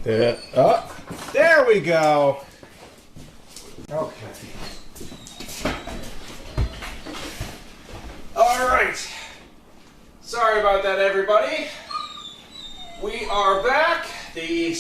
Oh, there we go. Okay. All right. Sorry about that, everybody. We are back. The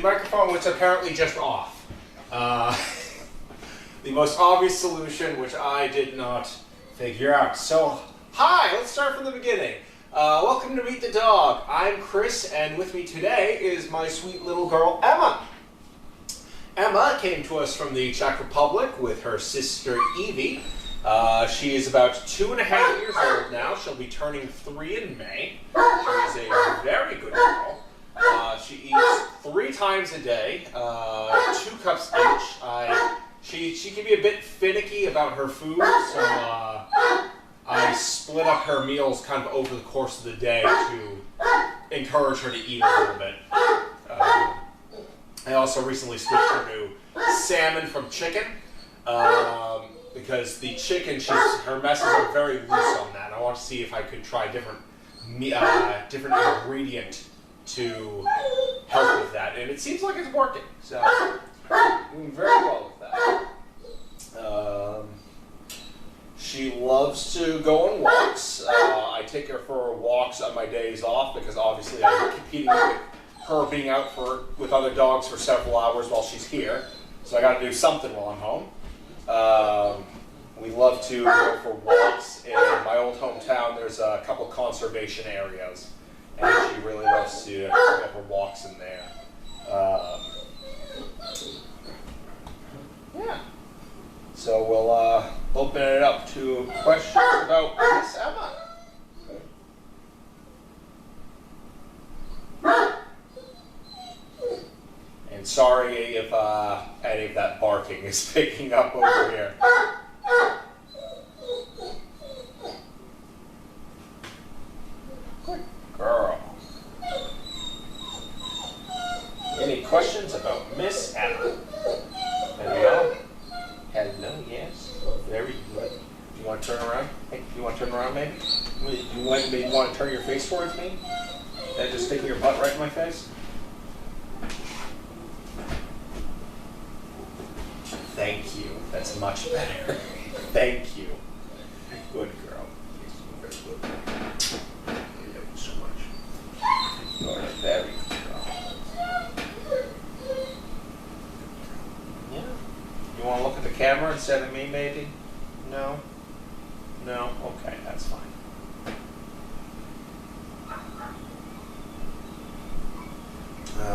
microphone was apparently just off. The most obvious solution, which I did not figure out. So, hi, let's start from the beginning. Welcome to Meet the Dog. I'm Chris, and with me today is my sweet little girl, Emma. Emma came to us from the Czech Republic with her sister, Evie. She is about 2.5 years old now. She'll be turning 3 in May. She's a very good girl. She eats 3 times a day, 2 cups each. She can be a bit finicky about her food, so I split up her meals kind of over the course of the day to encourage her to eat a little bit. I also recently switched her to salmon from chicken, because the chicken, her messes are very loose on that. I want to see if I could try different ingredient to help with that, and it seems like it's working. So doing very well with that. She loves to go on walks. I take her for walks on my days off because obviously I'm competing with her being out with other dogs for several hours while she's here. So I got to do something while I'm home. We love to go for walks. In my old hometown, there's a couple conservation areas, and she really loves to go for walks in there. Yeah. So we'll open it up to questions about Miss Emma. And sorry if any of that barking is picking up over here. Good girl. Any questions about Miss Emma? Hello? Hello, yes. Very good. Do you want to turn around? Hey, you want to turn around maybe? You maybe want to turn your face towards me? And just sticking your butt right in my face? Thank you. That's much better. Thank you. Good girl. Very good. I love you so much. You are a very good girl. Yeah. You want to look at the camera instead of me, maybe? No? No? Okay, that's fine.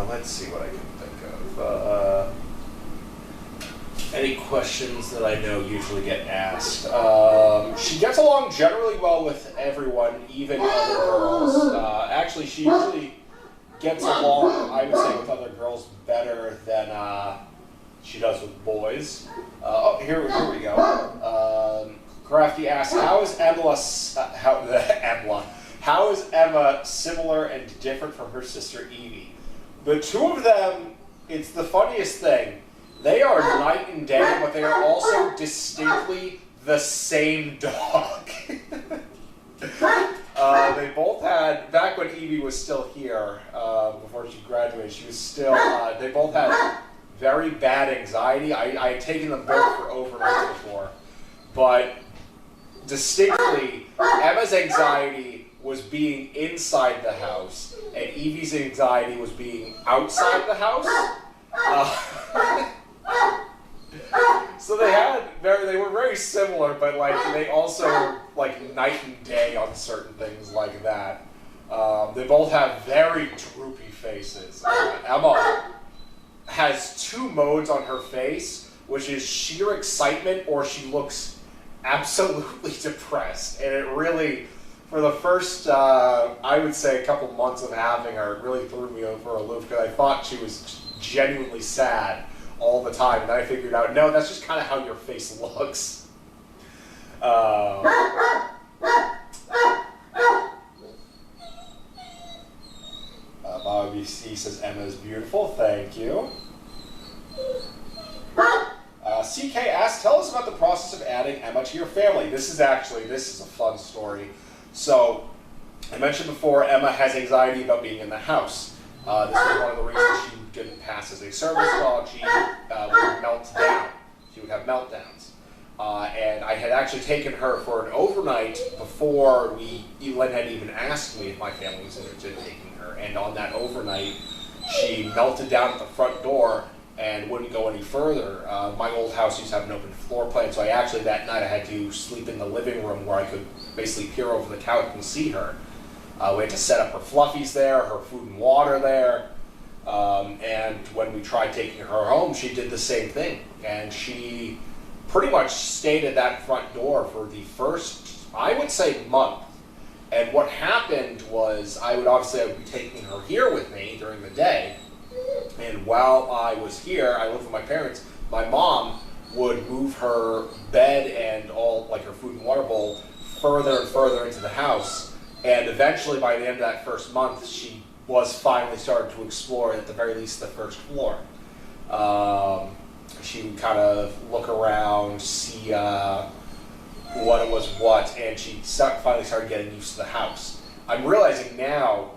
Let's see what I can think of. Any questions that I know usually get asked? She gets along generally well with everyone, even other girls. Actually, she usually gets along, I would say, with other girls better than she does with boys. Here we go. Crafty asks, how is Emma similar and different from her sister Evie? The two of them, it's the funniest thing. They are night and day, but they are also distinctly the same dog. They both had, back when Evie was still here, before she graduated, she was still, they both had very bad anxiety. I had taken them both for overnights before, but distinctly, Emma's anxiety was being inside the house, and Evie's anxiety was being outside the house. So they were very similar, but like they also like night and day on certain things like that. They both have very droopy faces. Emma has 2 modes on her face, which is sheer excitement or she looks absolutely depressed. And it really, for the first, I would say a couple months of having her, it really threw me over a loop because I thought she was genuinely sad all the time. And then I figured out, no, that's just kind of how your face looks. Bobby C says Emma is beautiful. Thank you. CK asks, tell us about the process of adding Emma to your family. This is a fun story. So, I mentioned before, Emma has anxiety about being in the house. This was one of the reasons she didn't pass as a service dog. She would melt down. She would have meltdowns. And I had actually taken her for an overnight before Len had even asked me if my family was interested in taking her. And on that overnight, she melted down at the front door and wouldn't go any further. My old house used to have an open floor plan, so that night I had to sleep in the living room where I could basically peer over the couch and see her. We had to set up her fluffies there, her food and water there. And when we tried taking her home, she did the same thing. And she pretty much stayed at that front door for the first, I would say, month. And what happened was I would be taking her here with me during the day. And while I was here, I lived with my parents, my mom would move her bed and all, like her food and water bowl, further and further into the house. And eventually, by the end of that first month, she was finally starting to explore, at the very least, the first floor. She would kind of look around, see what it was what, and she finally started getting used to the house. I'm realizing now,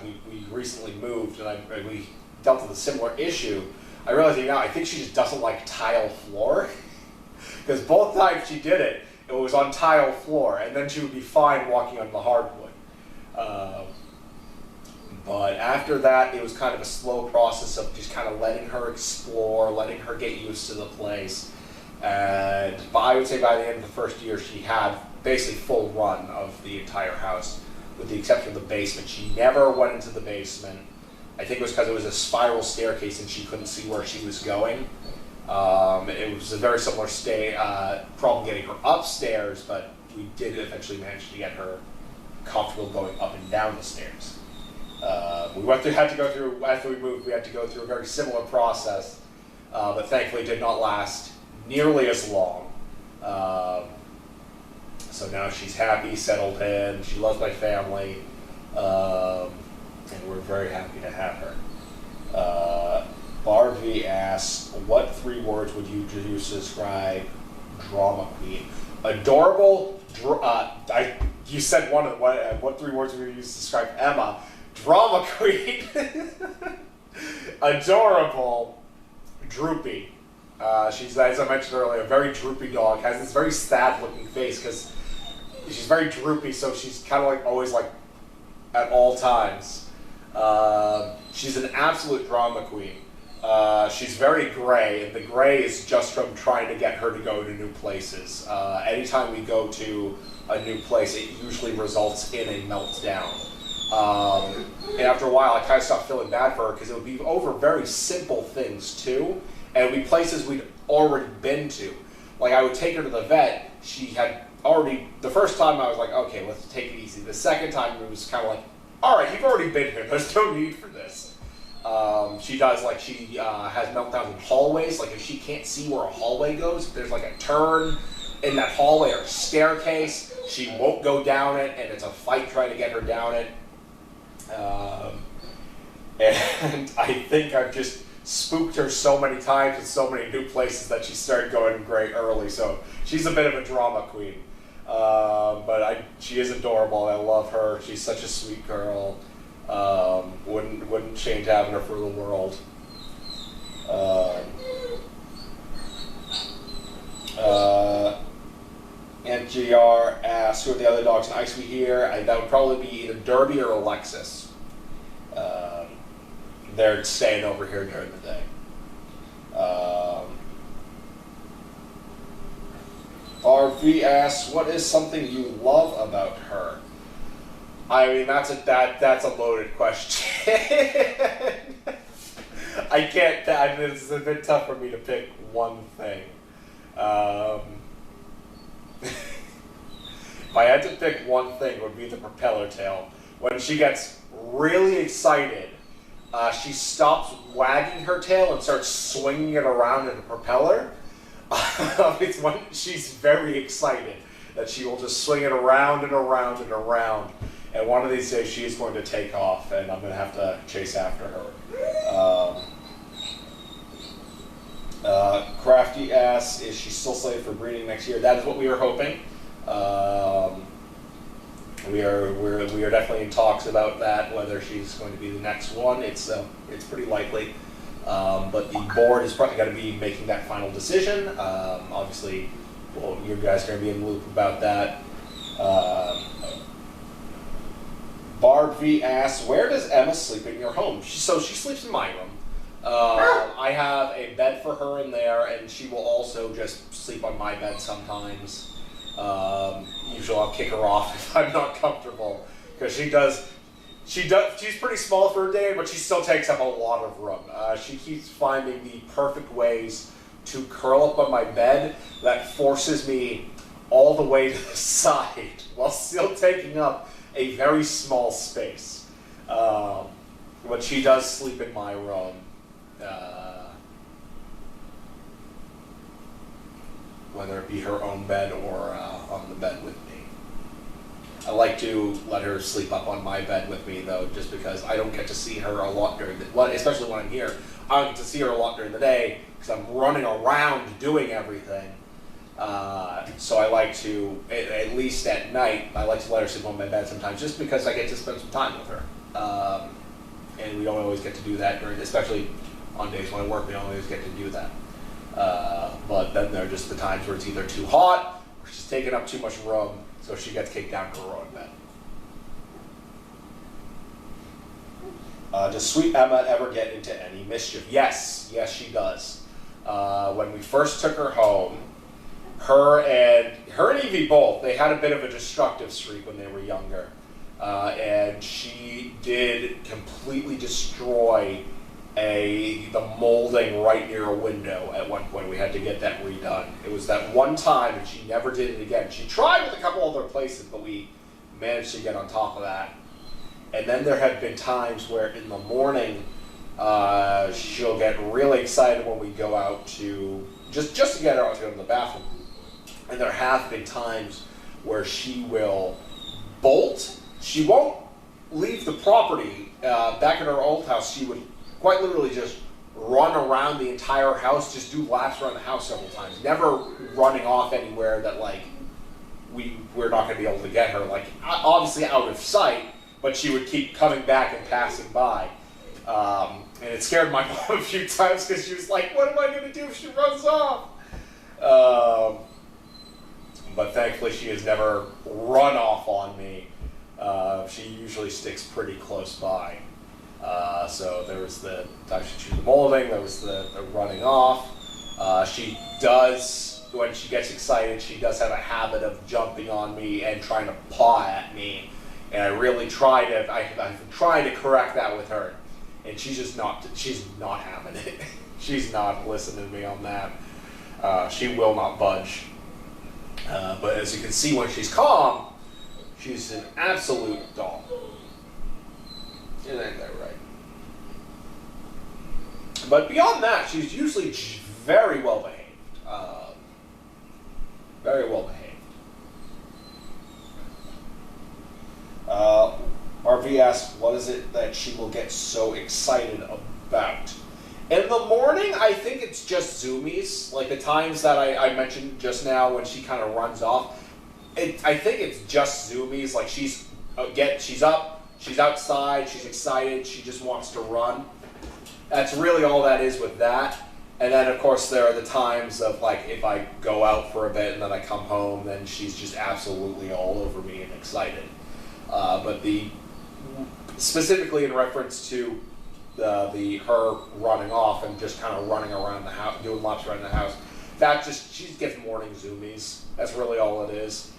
we recently moved, and we dealt with a similar issue. I realize now, I think she just doesn't like tile floor, because both times she did it, it was on tile floor, and then she would be fine walking on the hardwood. But after that, it was kind of a slow process of just kind of letting her explore, letting her get used to the place. And I would say by the end of the first year, she had basically full run of the entire house, with the exception of the basement. She never went into the basement. I think it was because it was a spiral staircase and she couldn't see where she was going. It was a very similar problem getting her upstairs, but we did eventually manage to get her comfortable going up and down the stairs. After we moved, we had to go through a very similar process, but thankfully it did not last nearly as long. So now she's happy, settled in, she loves my family, and we're very happy to have her. Barbie asks, what 3 words would you use to describe drama queen? Adorable, you said one of them, what 3 words would you use to describe Emma? Drama queen, adorable, droopy. She's, as I mentioned earlier, a very droopy dog, has this very sad looking face because she's very droopy, so she's kind of like always like at all times. She's an absolute drama queen. She's very gray, and the gray is just from trying to get her to go to new places. Anytime we go to a new place, it usually results in a meltdown. And after a while, I kind of stopped feeling bad for her because it would be over very simple things too, and it would be places we'd already been to. Like I would take her to the vet. She had already, the first time I was like, okay, let's take it easy. The second time it was kind of like, all right, you've already been here. There's no need for this. She has meltdowns in hallways. Like if she can't see where a hallway goes, if there's like a turn in that hallway or a staircase, she won't go down it, and it's a fight trying to get her down it. And I think I've just spooked her so many times in so many new places that she started going gray early. So she's a bit of a drama queen. But she is adorable. I love her. She's such a sweet girl. Wouldn't change having her for the world. And GR asks, who are the other dogs in Ice We Hear? That would probably be either Derby or Alexis. They're staying over here during the day. RV asks, what is something you love about her? I mean, that's a loaded question. I can't. It's a bit tough for me to pick one thing. If I had to pick one thing, it would be the propeller tail. When she gets really excited, she stops wagging her tail and starts swinging it around in a propeller. It's when she's very excited that she will just swing it around and around and around. And one of these days she is going to take off, and I'm going to have to chase after her. Crafty asks, is she still slated for breeding next year? That is what we were hoping. We are definitely in talks about that, whether she's going to be the next one. It's pretty likely. But the board is probably going to be making that final decision. Obviously, well, you guys are going to be in the loop about that. Barb V asks, where does Emma sleep in your home? So she sleeps in my room. I have a bed for her in there, and she will also just sleep on my bed sometimes. Usually I'll kick her off if I'm not comfortable, because she's pretty small for her day, but she still takes up a lot of room. She keeps finding the perfect ways to curl up on my bed that forces me all the way to the side while still taking up a very small space. But she does sleep in my room. Whether it be her own bed or on the bed with me. I like to let her sleep up on my bed with me, though, just because I don't get to see her a lot during the, especially when I'm here. I don't get to see her a lot during the day because I'm running around doing everything. So I like to, at least at night, I like to let her sleep on my bed sometimes, just because I get to spend some time with her. And we don't always get to do that especially on days when I work. We don't always get to do that. But then there are just the times where it's either too hot or she's taking up too much room, so she gets kicked down to her own bed. Does sweet Emma ever get into any mischief? Yes, she does. When we first took her home, her and Evie both, they had a bit of a destructive streak when they were younger. And she did completely destroy the molding right near a window at one point. We had to get that redone. It was that one time, and she never did it again. She tried with a couple other places, but we managed to get on top of that. And then there have been times where in the morning, she'll get really excited when we go out to, just to get her out to go to the bathroom. And there have been times where she will bolt. She won't leave the property. Back in her old house, she would quite literally just run around the entire house, just do laps around the house several times. Never running off anywhere that we're not going to be able to get her. Like, obviously out of sight, but she would keep coming back and passing by. And it scared my mom a few times because she was like, what am I going to do if she runs off? But thankfully she has never run off on me. She usually sticks pretty close by. So there was the time she chewed the molding, there was the running off. She does, when she gets excited, she does have a habit of jumping on me and trying to paw at me. And I really try to, I've been trying to correct that with her. And she's not having it. She's not listening to me on that. She will not budge. But as you can see, when she's calm, she's an absolute doll. Isn't that right? But beyond that, she's usually very well behaved. Very well behaved. RV asks, what is it that she will get so excited about? In the morning, I think it's just zoomies, like the times that I mentioned just now when she kind of runs off. I think it's just zoomies, like she's up, she's outside, she's excited, she just wants to run. That's really all that is with that. And then, of course, there are the times of, like, if I go out for a bit and then I come home, then she's just absolutely all over me and excited. But specifically in reference to her running off and just kind of running around the house, doing laps around the house, she gets morning zoomies. That's really all it is.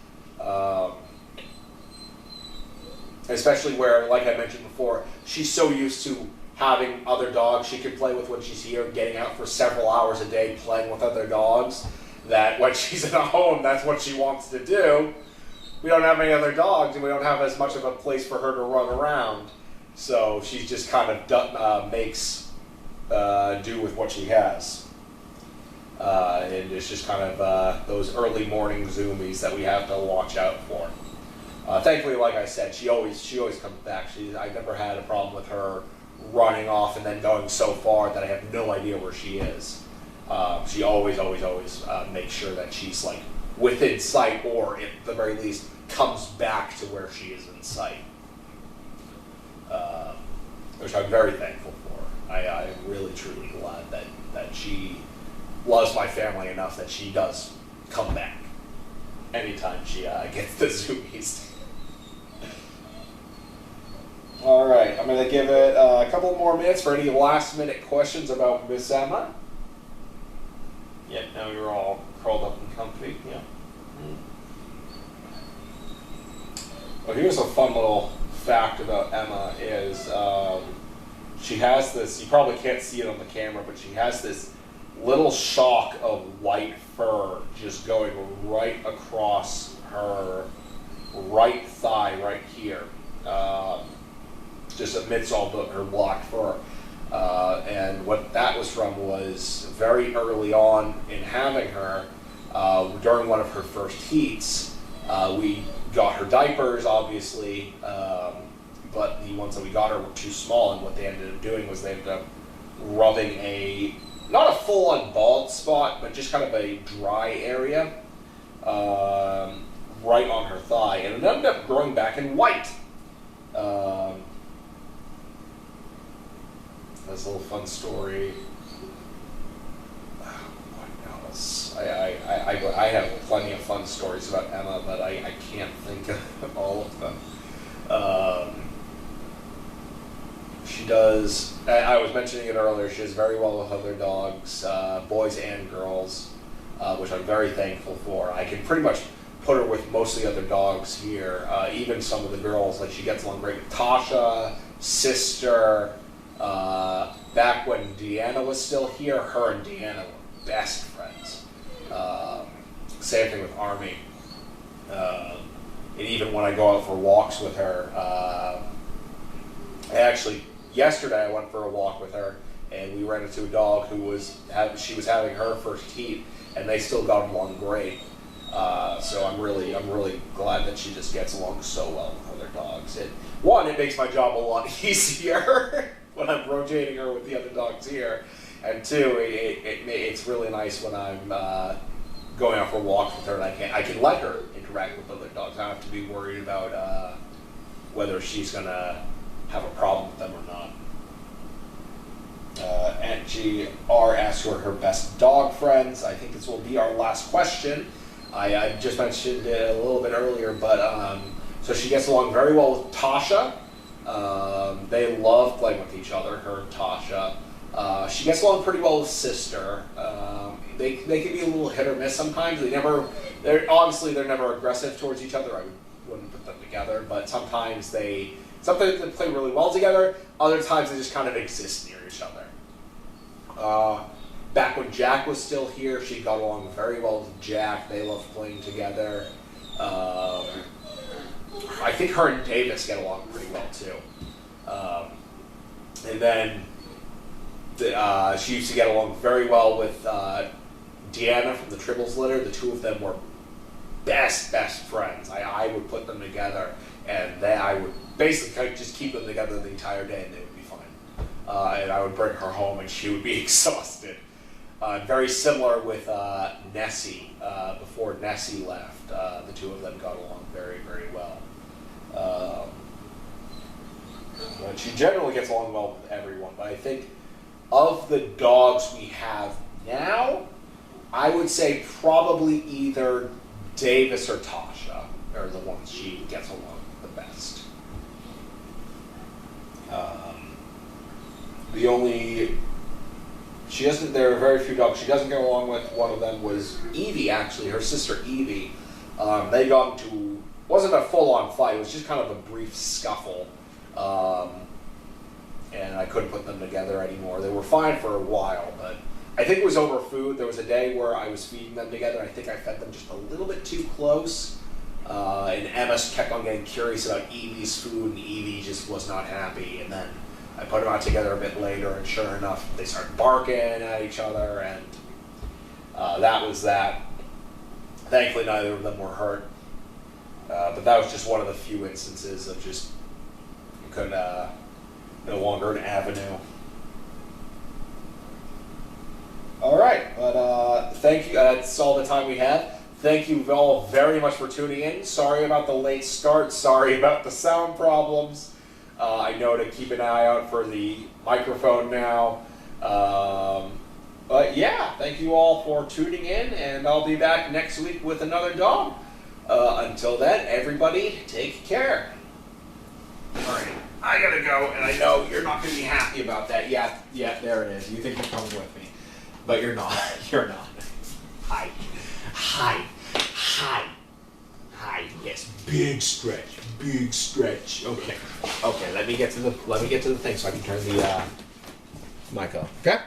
Especially where, like I mentioned before, she's so used to having other dogs she can play with when she's here, getting out for several hours a day playing with other dogs, that when she's in a home, that's what she wants to do. We don't have any other dogs, and we don't have as much of a place for her to run around. So she just kind of makes do with what she has. And it's just kind of those early morning zoomies that we have to watch out for. Thankfully, like I said, she always comes back. I never had a problem with her running off and then going so far that I have no idea where she is. She always makes sure that she's like within sight, or at the very least comes back to where she is in sight, which I'm very thankful for. I'm really, truly glad that she loves my family enough that she does come back anytime she gets the zoomies. All right, I'm going to give it a couple more minutes for any last-minute questions about Miss Emma. Yep, now you're all curled up and comfy. Yeah. Well, here's a fun little fact about Emma is she has this, you probably can't see it on the camera, but she has this little shock of white fur just going right across her right thigh right here. Just amidst all her black fur. And what that was from was very early on in having her, during one of her first heats, we got her diapers, obviously, but the ones that we got her were too small, and what they ended up doing was they ended up rubbing not a full-on bald spot, but just kind of a dry area right on her thigh, and it ended up growing back in white. That's a little fun story. What else? I have plenty of fun stories about Emma, but I can't think of all of them. She does, I was mentioning it earlier, she does very well with other dogs, boys and girls, which I'm very thankful for. I can pretty much put her with most of the other dogs here, even some of the girls. Like, she gets along great with Tasha, Sister. Back when Deanna was still here, her and Deanna were best friends. Same thing with Army. And even when I go out for walks with her, yesterday I went for a walk with her, and we ran into a dog who she was having her first heat, and they still got along great. So I'm really glad that she just gets along so well with other dogs. It makes my job a lot easier when I'm rotating her with the other dogs here, and two, it's really nice when I'm going out for walks with her and I can let her interact with other dogs. I don't have to be worried about whether she's gonna have a problem with them or not. And GR asked who are her best dog friends. I think this will be our last question. I just mentioned it a little bit earlier, but so she gets along very well with Tasha. They love playing with each other, her and Tasha. She gets along pretty well with Sister. They can be a little hit or miss sometimes. They're never aggressive towards each other. I wouldn't put them together, but sometimes they play really well together. Other times they just kind of exist near each other. Back when Jack was still here, she got along very well with Jack. They love playing together. I think her and Davis get along pretty well too. And then she used to get along very well with Deanna from the Tribbles litter. The two of them were best friends. I would put them together, and I would basically just keep them together the entire day, and they would be fine. And I would bring her home, and she would be exhausted. Very similar with Nessie. Before Nessie left, the two of them got along very well. But she generally gets along well with everyone, but I think of the dogs we have now, I would say probably either Davis or Tasha are the ones she gets along the best. There are very few dogs she doesn't get along with. One of them was Evie, actually, her sister Evie. They got into, wasn't a full-on fight, it was just kind of a brief scuffle. And I couldn't put them together anymore. They were fine for a while, but I think it was over food. There was a day where I was feeding them together. I think I fed them just a little bit too close. And Emma kept on getting curious about Evie's food, and Evie just was not happy. And then I put them out together a bit later, and sure enough, they started barking at each other, and that was that. Thankfully, neither of them were hurt. But that was just one of the few instances of just no longer an avenue. All right, but thank you. That's all the time we have. Thank you all very much for tuning in. Sorry about the late start. Sorry about the sound problems. I know to keep an eye out for the microphone now. But yeah, thank you all for tuning in, and I'll be back next week with another dog. Until then, everybody, take care. All right, I gotta go, and I know you're not gonna be happy about that. Yeah, there it is. You think you're coming with me, but you're not. You're not. Hi. Yes, big stretch. Okay. Let me get to the thing so I can turn the mic off. Okay.